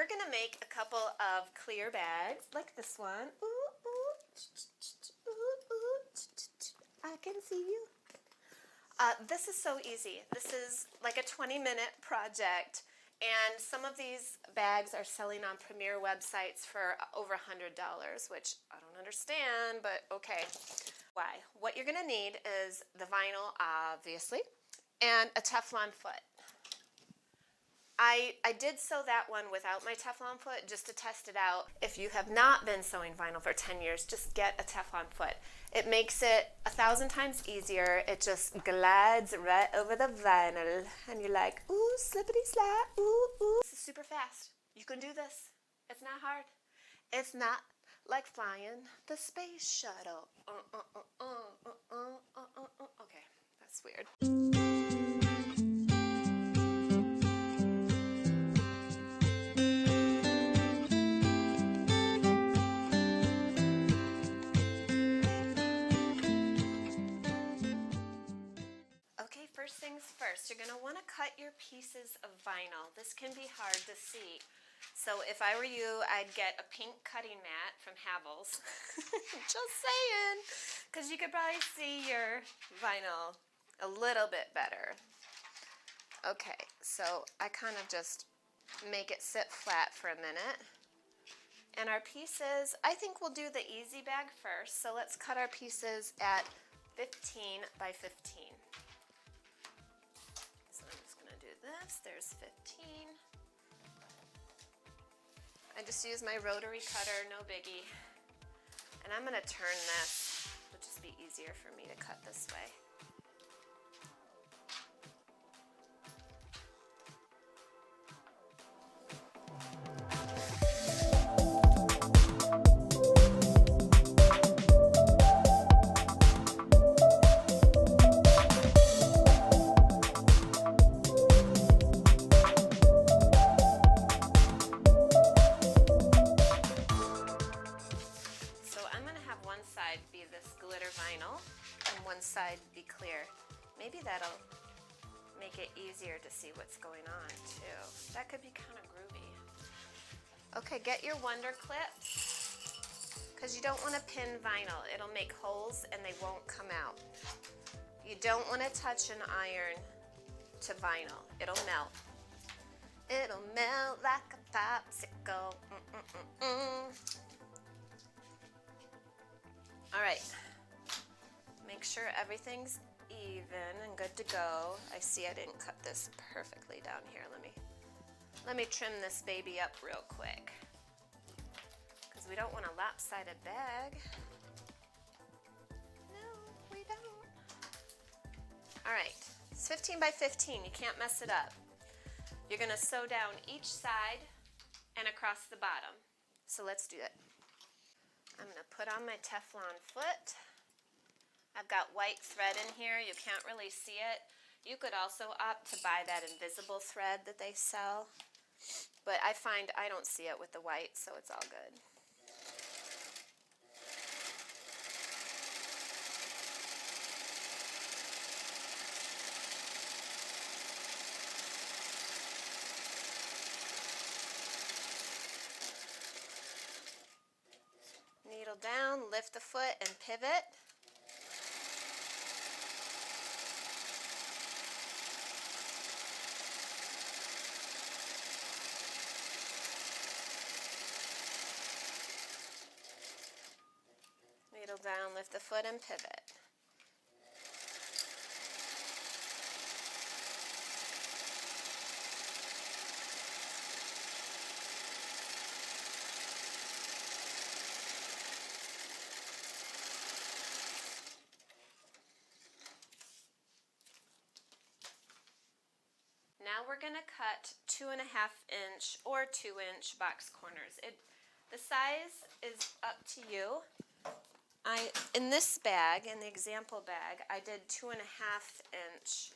we're gonna make a couple of clear bags like this one. Ooh, ooh, ooh, ooh, I can see you. This is so easy. This is like a 20-minute project, and some of these bags are selling on Premier websites for over $100, which I don't understand, but okay. Why? What you're gonna need is the vinyl, obviously, and a Teflon foot. I did sew that one without my Teflon foot just to test it out. If you have not been sewing vinyl for 10 years, just get a Teflon foot. It makes it 1,000 times easier. It just glides right over the vinyl and you're like, ooh, slippity slide, ooh, ooh. This is super fast. You can do this. It's not hard. It's not like flying the space shuttle. Okay, that's weird. Okay, first things first, you're going to want to cut your pieces of vinyl. This can be hard to see. So if I were you, I'd get a pink cutting mat from Havells. Just saying, because you could probably see your vinyl a little bit better. Okay, so I kind of just make it sit flat for a minute. And our pieces, I think we'll do the easy bag first. So let's cut our pieces at 15 by 15. So I'm just gonna do this, there's 15. I just use my rotary cutter, no biggie. And I'm gonna turn this, it'll just be easier for me to cut this way. Be this glitter vinyl and one side be clear. Maybe that'll make it easier to see what's going on too. That could be kind of groovy. Okay, get your Wonder clips because you don't want to pin vinyl. It'll make holes and they won't come out. You don't want to touch an iron to vinyl. It'll melt. It'll melt like a popsicle. All right, make sure everything's even and good to go. I see I didn't cut this perfectly down here. Let me trim this baby up real quick because we don't want a lopsided bag. No, we don't. All right, it's 15 by 15. You can't mess it up. You're gonna sew down each side and across the bottom. So let's do it. I'm going to put on my Teflon foot. I've got white thread in here. You can't really see it. You could also opt to buy that invisible thread that they sell. But I find I don't see it with the white, so it's all good. Needle down, lift the foot and pivot. Needle down, lift the foot and pivot. Now we're going to cut 2.5 inch or 2 inch box corners. The size is up to you. In this bag, in the example bag, I did 2.5 inch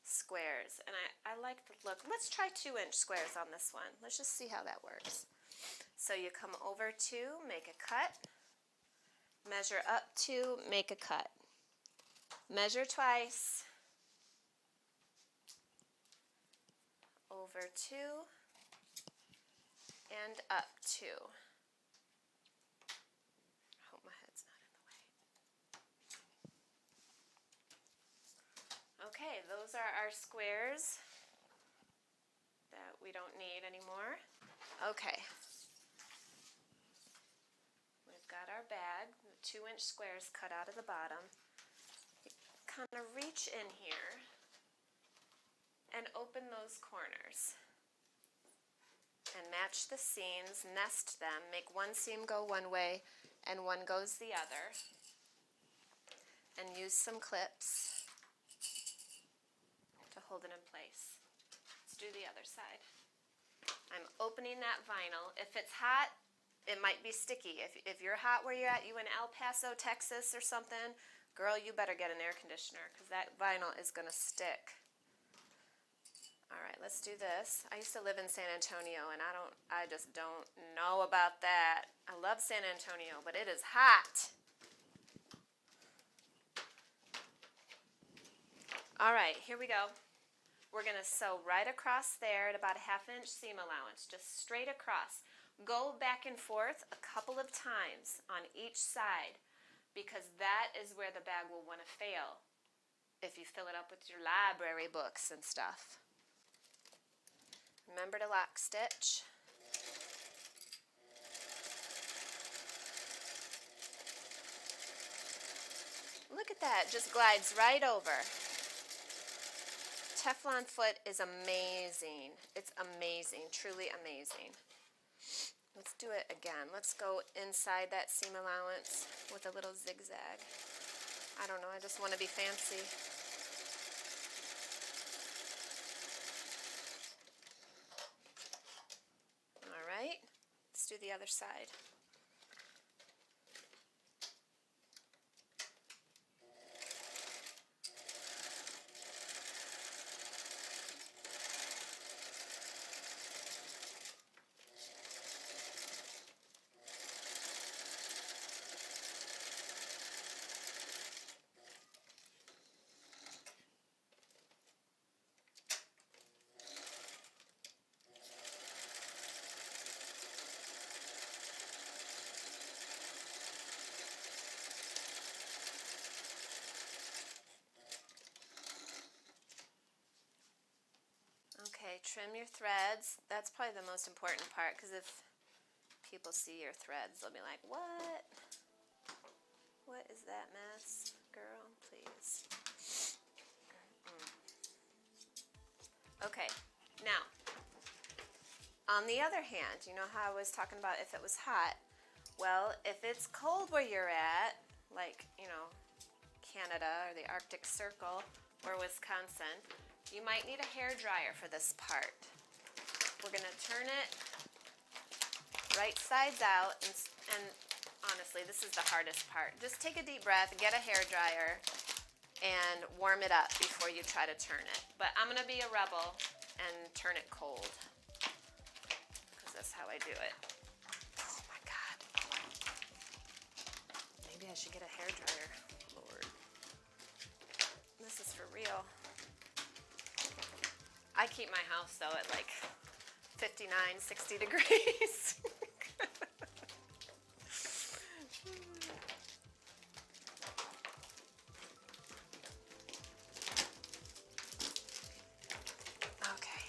squares, and I like the look. Let's try 2 inch squares on this one. Let's just see how that works. So you come over to, make a cut, measure up to, make a cut. Measure twice, over 2, and up 2. I hope my head's not in the way. Okay, those are our squares that we don't need anymore. Okay. We've got our bag, the 2-inch squares cut out of the bottom. You kind of reach in here and open those corners. And match the seams, nest them, make one seam go one way and one goes the other. And use some clips to hold it in place. Let's do the other side. I'm opening that vinyl. If it's hot, it might be sticky. If you're hot where you're at, you in El Paso, Texas or something, girl, you better get an air conditioner because that vinyl is going to stick. All right, let's do this. I used to live in San Antonio, and I just don't know about that. I love San Antonio, but it is hot. All right, here we go. We're gonna sew right across there at about a 1/2 inch seam allowance, just straight across. Go back and forth a couple of times on each side because that is where the bag will want to fail if you fill it up with your library books and stuff. Remember to lock stitch. Look at that, just glides right over. Teflon foot is amazing. It's amazing, truly amazing. Let's do it again. Let's go inside that seam allowance with a little zigzag. I don't know, I just want to be fancy. Let's do the other side. Okay, trim your threads. That's probably the most important part because if people see your threads, they'll be like, what? What is that mess? Girl, please. Okay, now, on the other hand, you know how I was talking about if it was hot? Well, if it's cold where you're at, like, you know, Canada or the Arctic Circle or Wisconsin, you might need a hair dryer for this part. We're going to turn it right sides out, and honestly, this is the hardest part. Just take a deep breath, get a hair dryer, and warm it up before you try to turn it. But I'm going to be a rebel and turn it cold, because that's how I do it. Oh my God. Maybe I should get a hair dryer. Lord. This is for real. I keep my house, though, at like 59, 60 degrees. Okay.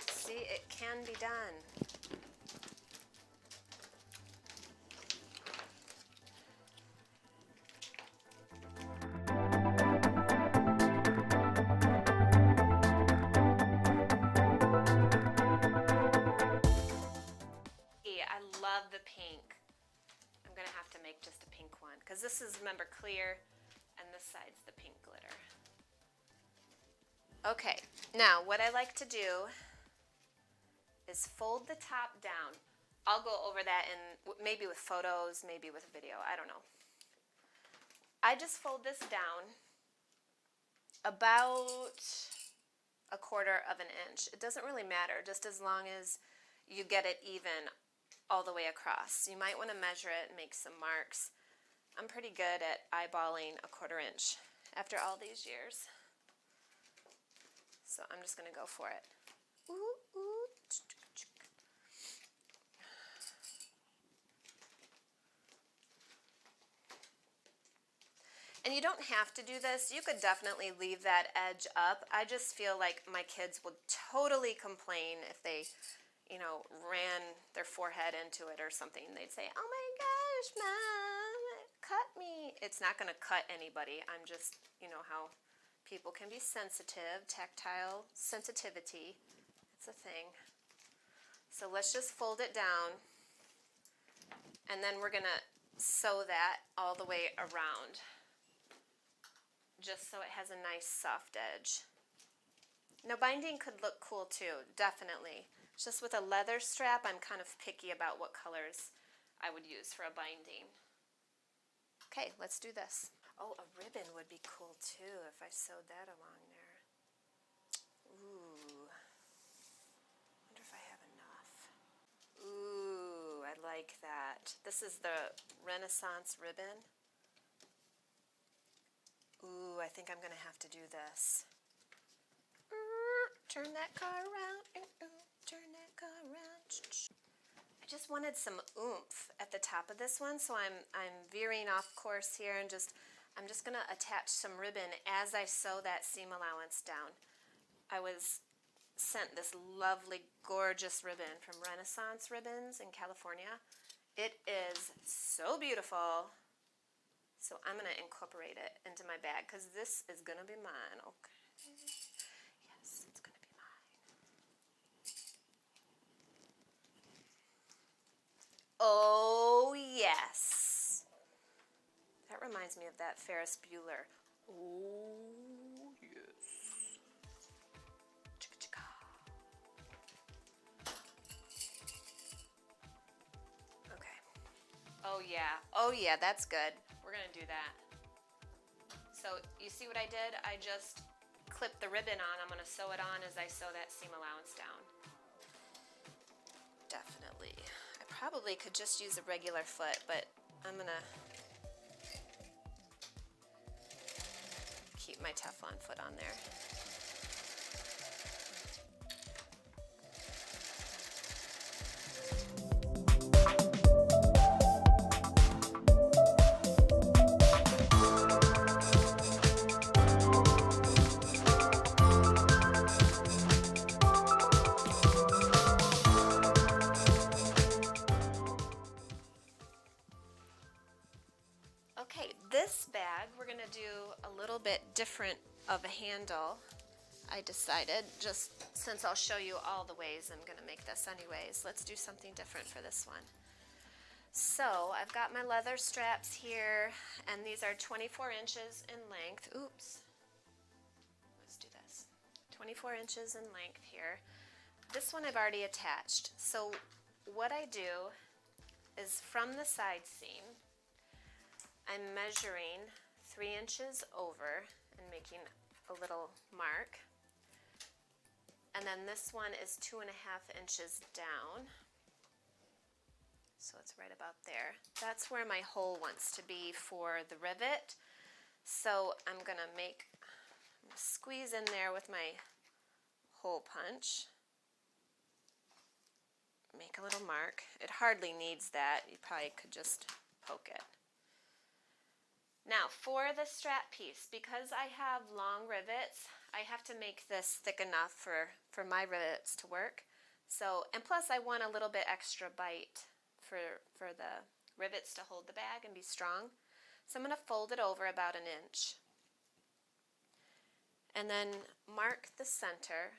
See, it can be done. Because this is, remember, clear, and this side's the pink glitter. Okay, now what I like to do is fold the top down. I'll go over that in maybe with photos, maybe with a video, I don't know. I just fold this down about 1/4 inch. It doesn't really matter, just as long as you get it even all the way across. You might want to measure it and make some marks. I'm pretty good at eyeballing 1/4 inch after all these years. So I'm just going to go for it. Ooh, ooh. And you don't have to do this. You could definitely leave that edge up. I just feel like my kids would totally complain if they, you know, ran their forehead into it or something. They'd say, "Oh my gosh, Mom, it cut me." It's not going to cut anybody. I'm just, you know, how people can be sensitive, tactile sensitivity. It's a thing. So let's just fold it down. And then we're going to sew that all the way around, just so it has a nice soft edge. Now binding could look cool too, definitely. Just with a leather strap, I'm kind of picky about what colors I would use for a binding. Okay, let's do this. Oh, a ribbon would be cool too if I sewed that along there. Ooh, wonder if I have enough. Ooh, I like that. This is the Renaissance ribbon. Ooh, I think I'm gonna have to do this. Turn that car around. Turn that car around. I just wanted some oomph at the top of this one, so I'm veering off course here and I'm just gonna attach some ribbon as I sew that seam allowance down. I was sent this lovely, gorgeous ribbon from Renaissance Ribbons in California. It is so beautiful. So I'm going to incorporate it into my bag because this is going to be mine. Okay. Yes, it's going to be mine. Oh, yes. That reminds me of that Ferris Bueller. Oh, yes. Chicka chicka. Okay. Oh, yeah. Oh, yeah, that's good. We're going to do that. So you see what I did? I just clipped the ribbon on. I'm going to sew it on as I sew that seam allowance down. Definitely. I probably could just use a regular foot, but I'm going to keep my Teflon foot on there. Okay, this bag we're going to do a little bit different of a handle. I decided, just since I'll show you all the ways I'm going to make this anyways, let's do something different for this one. So I've got my leather straps here, and these are 24 inches in length. Oops. Let's do this. 24 inches in length here. This one I've already attached. So what I do is from the side seam, I'm measuring 3 inches over and making a little mark. And then this one is 2.5 inches down. So it's right about there. That's where my hole wants to be for the rivet. So I'm gonna squeeze in there with my hole punch. Make a little mark. It hardly needs that. You probably could just poke it. Now for the strap piece, because I have long rivets, I have to make this thick enough for my rivets to work. So, and plus I want a little bit extra bite for the rivets to hold the bag and be strong. So I'm going to fold it over about 1 inch. And then mark the center.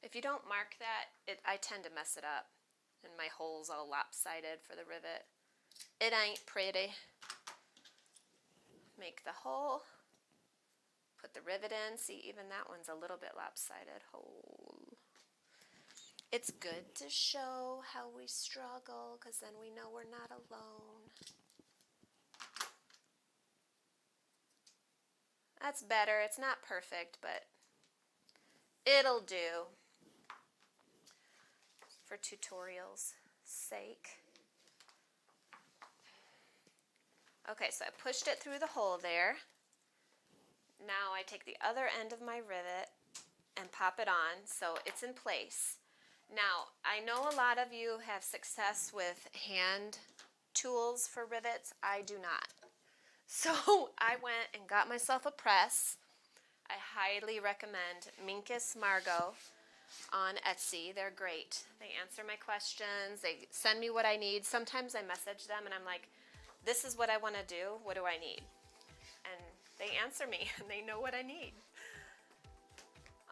If you don't mark that, I tend to mess it up. And my hole's all lopsided for the rivet. It ain't pretty. Make the hole, put the rivet in. See, even that one's a little bit lopsided. Hole. It's good to show how we struggle, because then we know we're not alone. That's better. It's not perfect, but it'll do for tutorials' sake. Okay, so I pushed it through the hole there. Now I take the other end of my rivet and pop it on so it's in place. Now, I know a lot of you have success with hand tools for rivets. I do not. So I went and got myself a press. I highly recommend Minkus Margot on Etsy. They're great. They answer my questions. They send me what I need. Sometimes I message them and I'm like, this is what I want to do. What do I need? And they answer me and they know what I need.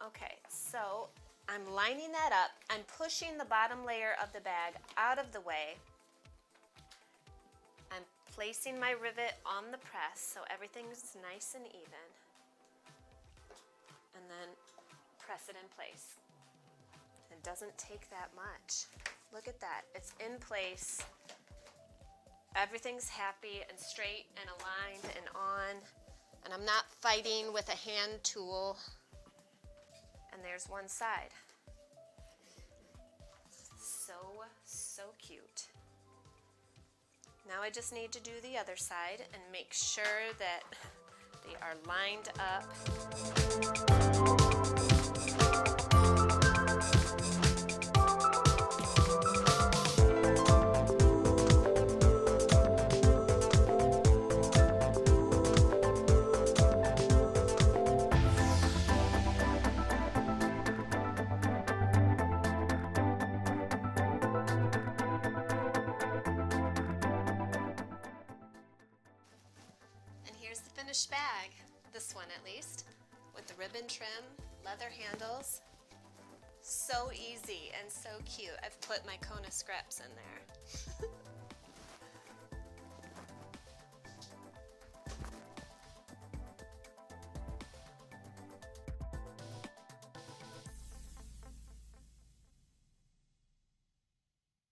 Okay, so I'm lining that up. I'm pushing the bottom layer of the bag out of the way. I'm placing my rivet on the press so everything's nice and even. And then press it in place. It doesn't take that much. Look at that. It's in place. Everything's happy and straight and aligned and on. And I'm not fighting with a hand tool. And there's one side. So cute. Now I just need to do the other side and make sure that they are lined up. Finished bag, this one at least, with the ribbon trim, leather handles. So easy and so cute. I've put my Kona scraps in there.